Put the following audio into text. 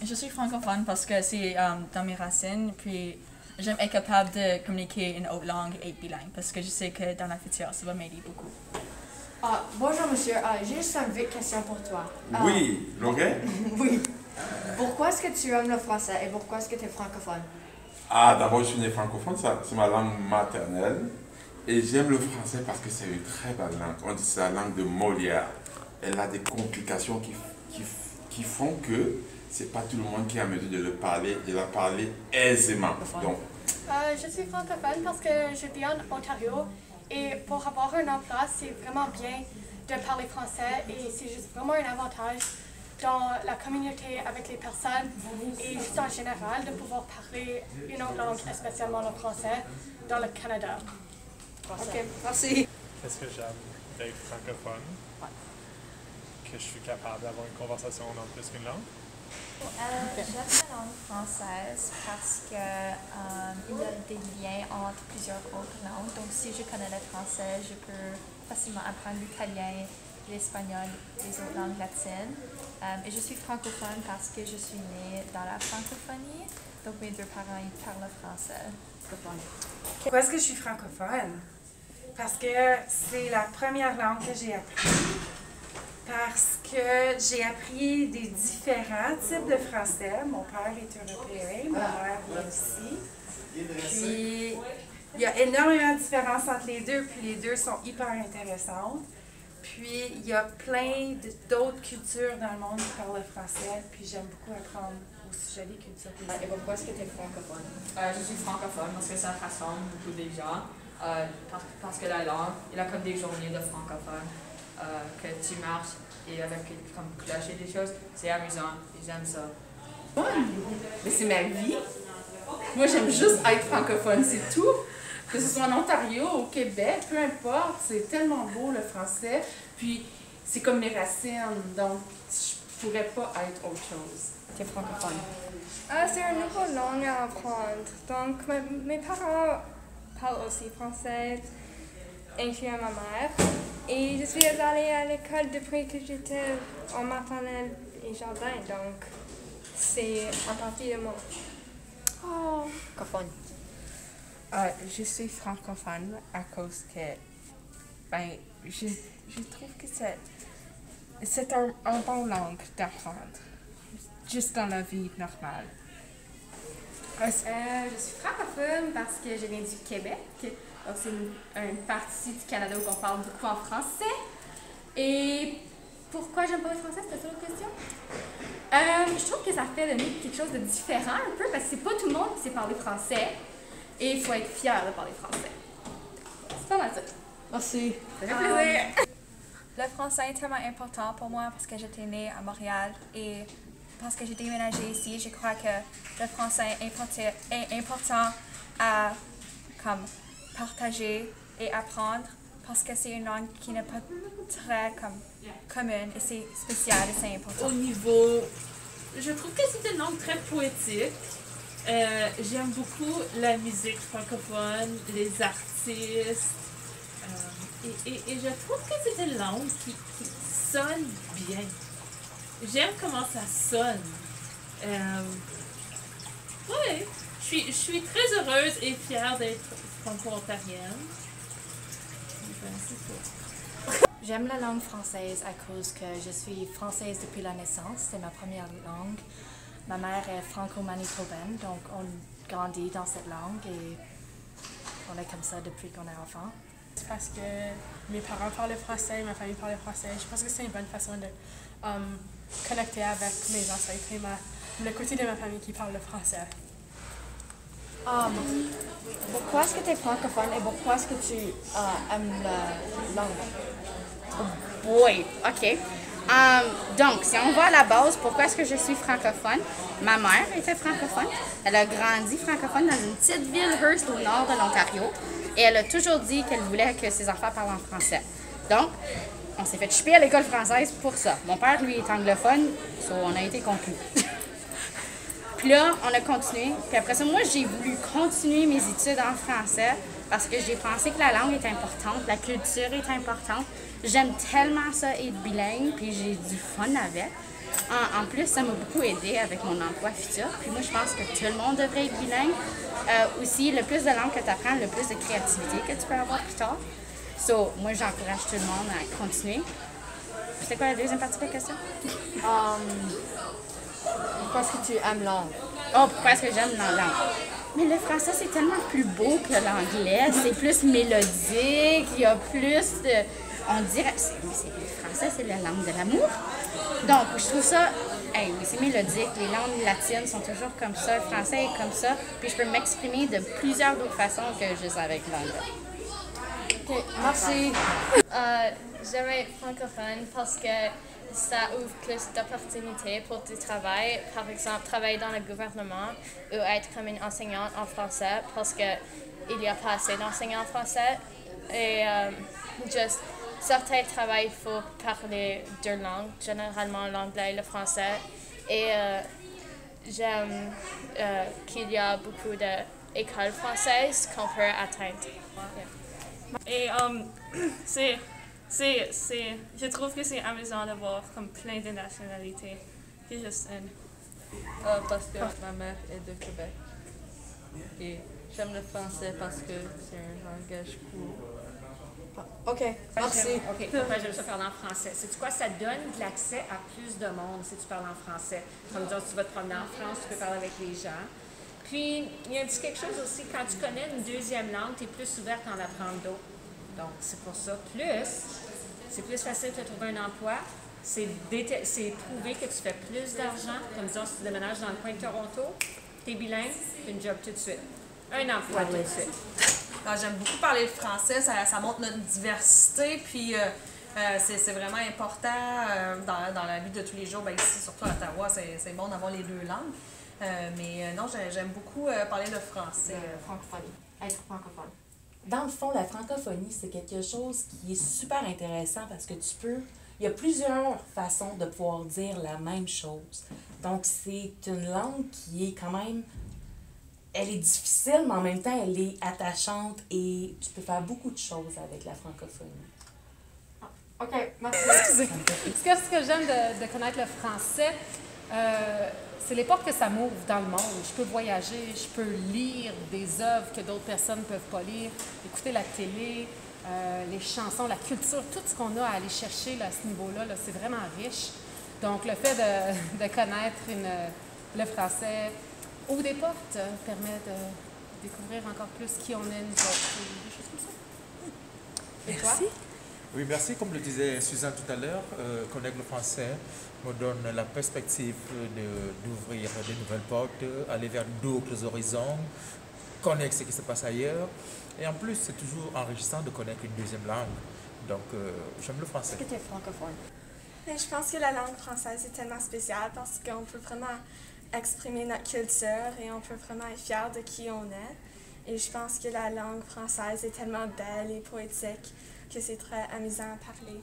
Je suis francophone parce que c'est dans mes racines, puis j'aime être capable de communiquer une autre langue et être bilingue parce que je sais que dans la future, ça va m'aider beaucoup. Bonjour monsieur, j'ai juste une vite question pour toi. Oui, Laurent? Oui. Pourquoi est-ce que tu aimes le français et pourquoi est-ce que tu es francophone? Ah, d'abord, je suis né francophone, c'est ma langue maternelle. Et j'aime le français parce que c'est une très belle langue. On dit que c'est la langue de Molière. Elle a des complications qui font que c'est pas tout le monde qui est en mesure de la parler aisément. Donc, je suis francophone parce que je vis en Ontario et pour avoir un emploi, c'est vraiment bien de parler français et c'est juste vraiment un avantage dans la communauté avec les personnes et juste en général de pouvoir parler une autre langue, spécialement le français, dans le Canada. Ok, merci. Qu'est-ce que j'aime d'être francophone? Que je suis capable d'avoir une conversation en plus qu'une langue? J'aime la langue française parce qu'il y a des liens entre plusieurs autres langues. Donc, si je connais le français, je peux facilement apprendre l'italien, l'espagnol, les autres langues latines. Et je suis francophone parce que je suis née dans la francophonie. Donc, mes deux parents ils parlent français. Pourquoi est-ce que je suis francophone? Parce que c'est la première langue que j'ai appris. Parce que j'ai appris des différents types de français. Mon père est européen, ma mère aussi. Puis, il y a énormément de différences entre les deux, puis les deux sont hyper intéressantes. Puis, il y a plein d'autres cultures dans le monde qui parlent le français, puis j'aime beaucoup apprendre au sujet des cultures. Et pourquoi est-ce que tu es francophone? Je suis francophone parce que ça rassemble beaucoup de gens. Parce que la langue, il y a comme des journées de francophones que tu marches et avec comme cloche et des choses, c'est amusant et j'aime ça. Mais c'est ma vie. Moi, j'aime juste être francophone, c'est tout. Que ce soit en Ontario, au Québec, peu importe, c'est tellement beau le français. Puis, c'est comme mes racines, donc je pourrais pas être autre chose. Tu es francophone. C'est une nouvelle langue à apprendre. Donc, mes parents parlent aussi français, incluant ma mère. Et je suis allée à l'école depuis que j'étais en maternelle et jardin, donc c'est en partie de moi. Francophone. Je suis francophone à cause que je trouve que c'est un bon langue d'apprendre, juste dans la vie normale. Je suis francophone parce que je viens du Québec. Donc, c'est une partie du Canada où on parle beaucoup en français. Et pourquoi j'aime parler français, c'était ça l'autre question? Je trouve que ça fait de nous quelque chose de différent un peu parce que c'est pas tout le monde qui sait parler français. Et il faut être fier de parler français. C'est pas mal ça. Merci. Ça fait plaisir. Le français est tellement important pour moi parce que j'étais née à Montréal et parce que j'ai déménagé ici, je crois que le français est important à partager et apprendre parce que c'est une langue qui n'est pas très commune et c'est spécial et c'est important. Au niveau, je trouve que c'est une langue très poétique. J'aime beaucoup la musique francophone, les artistes et je trouve que c'est une langue qui sonne bien. J'aime comment ça sonne. Ouais, je suis très heureuse et fière d'être franco-ontarienne. J'aime la langue française à cause que je suis française depuis la naissance, c'est ma première langue. Ma mère est franco-manitobaine, donc on grandit dans cette langue et on est comme ça depuis qu'on est enfant. C'est parce que mes parents parlent français, ma famille parle français. Je pense que c'est une bonne façon de connecter avec mes ancêtres et le côté de ma famille qui parle le français. Pourquoi est-ce que tu es francophone et pourquoi est-ce que tu aimes la langue? Oui, OK. Donc, si on va à la base, pourquoi est-ce que je suis francophone? Ma mère était francophone. Elle a grandi francophone dans une petite ville, Hearst, au nord de l'Ontario. Et elle a toujours dit qu'elle voulait que ses enfants parlent en français. Donc, on s'est fait chipper à l'école française pour ça. Mon père, lui, est anglophone, on a été conclus. Puis là, on a continué. Puis après ça, moi, j'ai voulu continuer mes études en français parce que j'ai pensé que la langue est importante, la culture est importante. J'aime tellement ça être bilingue, puis j'ai du fun avec. En plus, ça m'a beaucoup aidé avec mon emploi futur. Puis moi, je pense que tout le monde devrait être bilingue. Aussi, le plus de langues que tu apprends, le plus de créativité que tu peux avoir plus tard. So, moi, j'encourage tout le monde à continuer. C'était quoi la deuxième partie de la question? Pourquoi est-ce que tu aimes langue? Oh, pourquoi est-ce que j'aime la langue? Mais le français, c'est tellement plus beau que l'anglais. C'est plus mélodique, il y a plus de... On dirait... Le français, c'est la langue de l'amour. Donc, je trouve ça... Hey, oui, c'est mélodique. Les langues latines sont toujours comme ça. Le français est comme ça. Puis je peux m'exprimer de plusieurs autres façons que juste avec l'anglais. OK, merci. J'aime être francophone parce que ça ouvre plus d'opportunités pour du travail. Par exemple, travailler dans le gouvernement ou être comme une enseignante en français parce qu'il n'y a pas assez d'enseignants en français. Et juste, certains travails, il faut parler deux langues, généralement l'anglais et le français. Et j'aime qu'il y a beaucoup d'écoles françaises qu'on peut atteindre. Et je trouve que c'est amusant de voir comme plein de nationalités. C'est juste Parce que ma mère est de Québec. Et j'aime le français parce que c'est un langage cool. OK, merci. OK, pourquoi j'aime ça parler en français? C'est quoi? Ça donne de l'accès à plus de monde si tu parles en français. Comme dire, si tu vas te promener en France, tu peux parler avec les gens. Puis, il y a quelque chose aussi, quand tu connais une deuxième langue, tu es plus ouverte à en apprendre d'autres. Donc, c'est pour ça. C'est plus facile de trouver un emploi. C'est prouvé que tu fais plus d'argent. Comme disons, si tu déménages dans le coin de Toronto, tu es bilingue, tu as une job tout de suite. Un emploi tout de suite. J'aime beaucoup parler le français, ça montre notre diversité, puis c'est vraiment important dans la vie de tous les jours. Bien, ici, surtout à Ottawa, c'est bon d'avoir les deux langues. Mais non, j'aime beaucoup parler le français. Francophonie. Être francophone. Dans le fond, la francophonie, c'est quelque chose qui est super intéressant parce que il y a plusieurs façons de pouvoir dire la même chose. Donc, c'est une langue qui est quand même, elle est difficile, mais en même temps, elle est attachante et tu peux faire beaucoup de choses avec la francophonie. OK, merci. Excusez. Ce que j'aime de connaître le français, c'est les portes que ça m'ouvre dans le monde. Je peux voyager, je peux lire des œuvres que d'autres personnes ne peuvent pas lire, écouter la télé, les chansons, la culture, tout ce qu'on a à aller chercher là, à ce niveau-là, c'est vraiment riche. Donc, le fait de connaître le français ouvre des portes, permet de découvrir encore plus qui on est, nous autres, des choses comme ça. Et merci. Toi? Oui, merci. Comme le disait Suzanne tout à l'heure, connaître le français me donne la perspective d'ouvrir de nouvelles portes, aller vers d'autres horizons, connaître ce qui se passe ailleurs. Et en plus, c'est toujours enrichissant de connaître une deuxième langue. Donc, j'aime le français. Est-ce que tu es francophone? Je pense que la langue française est tellement spéciale parce qu'on peut vraiment exprimer notre culture et on peut vraiment être fier de qui on est. Et je pense que la langue française est tellement belle et poétique que c'est très amusant à parler.